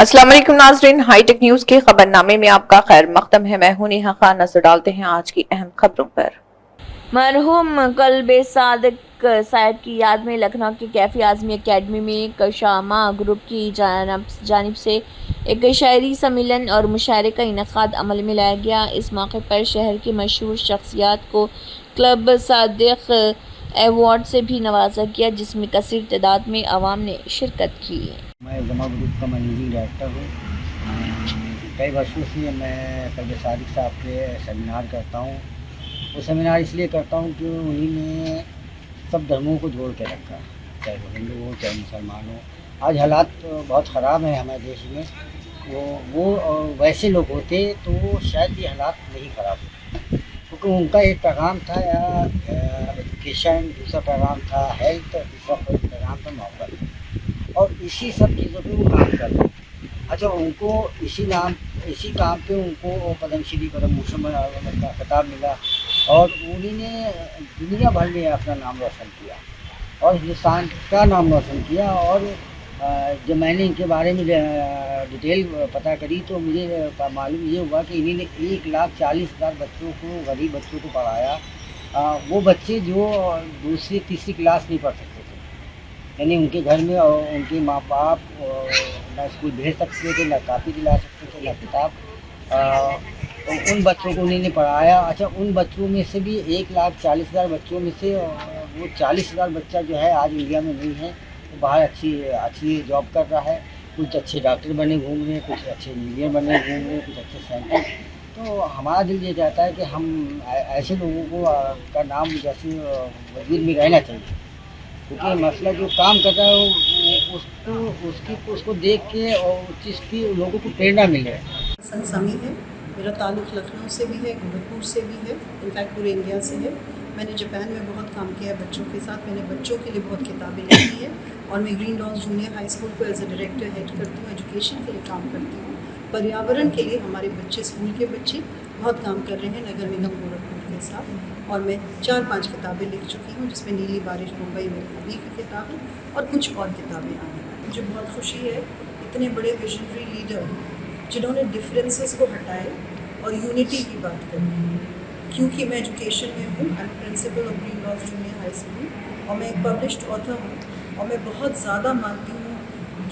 अस्सलाम वालेकुम नाज़रीन, हाईटेक न्यूज के खबरनामे में आपका खैर मकदम है। मैं हूं नेहा खान। नजर डालते हैं आज की अहम खबरों पर। मरहूम कल्बे सादिक साहब की याद में लखनऊ की कैफी आजमी एकेडमी में कशामा ग्रुप की जानिब से एक शायरी सम्मेलन और मुशायरे का इनेकाद अमल में लाया गया। इस मौके पर शहर की मशहूर शख्सियात को क्लब सादिक अवार्ड से भी नवाजा गया, जिसमें कसीर तादाद में आवाम ने शिरकत की। मैं जमा ग्रुप का मैनेजिंग डायरेक्टर हूँ। कई वर्षों से मैं कल्बे सादिक साहब के सेमिनार करता हूँ। वो सेमिनार इसलिए करता हूँ कि उन्हीं ने सब धर्मों को जोड़ के रखा, चाहे वो हिंदू हो चाहे मुसलमान हो। आज हालात बहुत ख़राब हैं हमारे देश में। वो वैसे लोग होते तो शायद ये हालात नहीं ख़राब होते, क्योंकि उनका एक पैगाम था एजुकेशन, दूसरा पैगाम था हेल्थ, दूसरा पैगाम था मोहब्बत, और इसी सब चीज़ों पे वो काम कर रहे हैं। अच्छा, उनको इसी काम पे उनको पद्मश्री पद्म भूषण का खिताब मिला और उन्हीं ने दुनिया भर में अपना नाम रोशन किया और हिंदुस्तान का नाम रोशन किया। और जब मैंने इनके बारे में डिटेल पता करी तो मुझे मालूम ये हुआ कि इन्हीं ने 1,40,000 बच्चों को, गरीब बच्चों को पढ़ाया। वो बच्चे जो दूसरी तीसरी क्लास नहीं पढ़ सकते थे, यानी उनके घर में और उनके माँ बाप ना स्कूल भेज सकते थे, ना कापी दिला सकते थे, ना किताब। तो उन बच्चों को उन्होंने पढ़ाया। अच्छा, उन बच्चों में से भी 1,40,000 बच्चों में से वो 40,000 बच्चा जो है आज इंडिया में नहीं है, वो बाहर अच्छी जॉब कर रहा है। कुछ अच्छे डॉक्टर बने घूम रहे हैं, कुछ अच्छे इंजीनियर बने घूम रहे हैं, कुछ अच्छे साइंटिस्ट। तो हमारा दिल ये चाहता है कि हम ऐसे लोगों को का नाम जैसे वजूद में रहना चाहिए, क्योंकि मसला जो काम कर रहा है उसको देख के और उस चीज़ की लोगों को प्रेरणा मिले। हसन समी है, मेरा ताल्लुक़ लखनऊ से भी है, गोरखपुर से भी है, इनफैक्ट पूरे इंडिया से है। मैंने जापान में बहुत काम किया है बच्चों के साथ। मैंने बच्चों के लिए बहुत किताबें लिखी है और मैं Green Lawns Junior High School को एज ए डायरेक्टर हेड करती हूँ। एजुकेशन के लिए काम करती हूँ, पर्यावरण के लिए हमारे बच्चे, स्कूल के बच्चे बहुत काम कर रहे हैं नगर निगम गोरखपुर के साथ। और मैं 4-5 किताबें लिख चुकी हूँ, जिसमें नीली बारिश मुंबई में अभी की किताब है और कुछ और किताबें आने वाली। मुझे बहुत खुशी है इतने बड़े विजनरी लीडर जिन्होंने डिफरेंसेस को हटाए और यूनिटी की बात करी। क्योंकि मैं एजुकेशन में हूँ, I am principal of Green Lawns Junior High School, और मैं एक पब्लिश्ड ऑथर हूँ। और मैं बहुत ज़्यादा मानती हूँ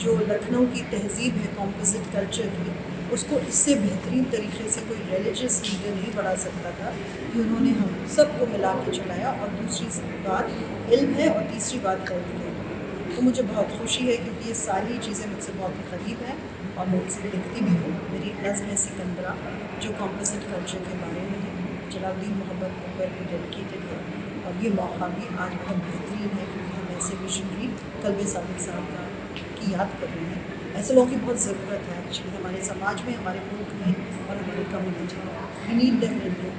जो लखनऊ की तहजीब है कॉम्पोजिट कल्चर की, उसको इससे बेहतरीन तरीके से कोई रिलीजियस लीडर नहीं बढ़ा सकता था कि उन्होंने हम सबको मिला के चलाया। और दूसरी बात इल्म है और तीसरी बात हेल्थ है। तो मुझे बहुत खुशी है क्योंकि ये सारी चीज़ें मुझसे बहुत करीब हैं और मैं इससे लिखती भी हूँ। मेरी नज़्म है सिकंदरा, जो कॉम्पोजिट कल्चर के बारे में है, जलालुद्दीन मोहम्मद अकबर को डेडिकेटेड है। और ये मौका भी आज बहुत बेहतरीन है क्योंकि हम ऐसे विजनरी कल्बे सादिक साहब की याद कर रहे हैं। ऐसे लोगों की बहुत ज़रूरत है एक्चुअली हमारे समाज में, हमारे मुल्क में और हमारी कम्युनिटी में। We need them in India.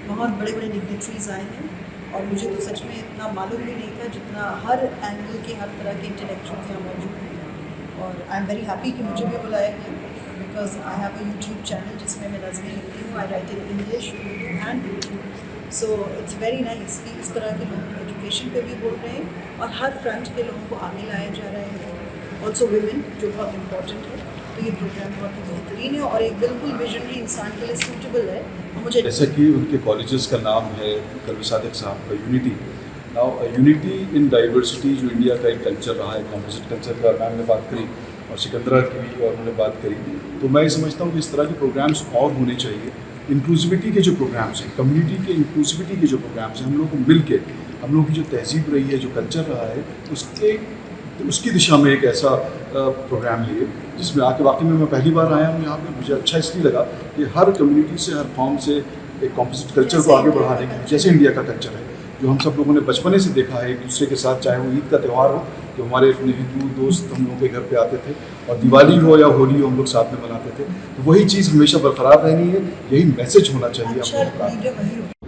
बहुत बड़े बड़े डिग्नेटरीज आए हैं और मुझे तो सच में इतना मालूम भी नहीं था जितना हर एंगल के, हर तरह के इंटेलेक्चुअल्स यहाँ मौजूद हैं। और आई एम वेरी हैप्पी कि मुझे भी बुलाया गया, because I have a YouTube channel जिसमें मैं नज़में लिखती हूँ। I write in English, Urdu and YouTube. So it's very nice कि इस तरह के लोग एजुकेशन पे भी बोल रहे हैं और हर फ्रंट के लोगों को आगे लाया जा रहा है। ऑल्सो वुमेन, जो बहुत इम्पोर्टेंट है। तो ये प्रोग्राम बहुत ही बेहतरीन है और एक बिल्कुल विजनरी इंसान के लिए सूटेबल है। और मुझे जैसा कि उनके कॉलेजेस का नाम है कल्बे सादिक साहब का unity. Now unity in diversity, जो इंडिया का एक कल्चर रहा है, कॉम्पोजिट कल्चर का मैम ने बात करी और सिकंदरा की भी और उन्होंने बात करी। तो मैं समझता हूँ कि इस तरह के प्रोग्राम्स और होने चाहिए। इंक्लूसिविटी के जो प्रोग्राम्स हैं, कम्युनिटी के इंक्लूसिविटी के जो प्रोग्राम्स हैं, हम लोगों को मिल के, हम लोगों की जो तहजीब रही है, जो कल्चर रहा है, उसकी दिशा में एक ऐसा प्रोग्राम है जिसमें आके वाकई में मैं पहली बार आया हूँ यहाँ पे। मुझे अच्छा इसलिए लगा कि हर कम्युनिटी से, हर कौम से एक कॉम्पोजिट कल्चर को आगे बढ़ाने की, जैसे इंडिया का कल्चर है जो हम सब लोगों ने बचपने से देखा है एक दूसरे के साथ, चाहे वो ईद का त्यौहार हो, जो हमारे अपने हिंदू दोस्त हम लोगों के घर पे आते थे, और दिवाली हो या होली हो, हम लोग साथ में मनाते थे। तो वही चीज़ हमेशा बरकरार रहनी है, यही मैसेज होना चाहिए हम लोगों का।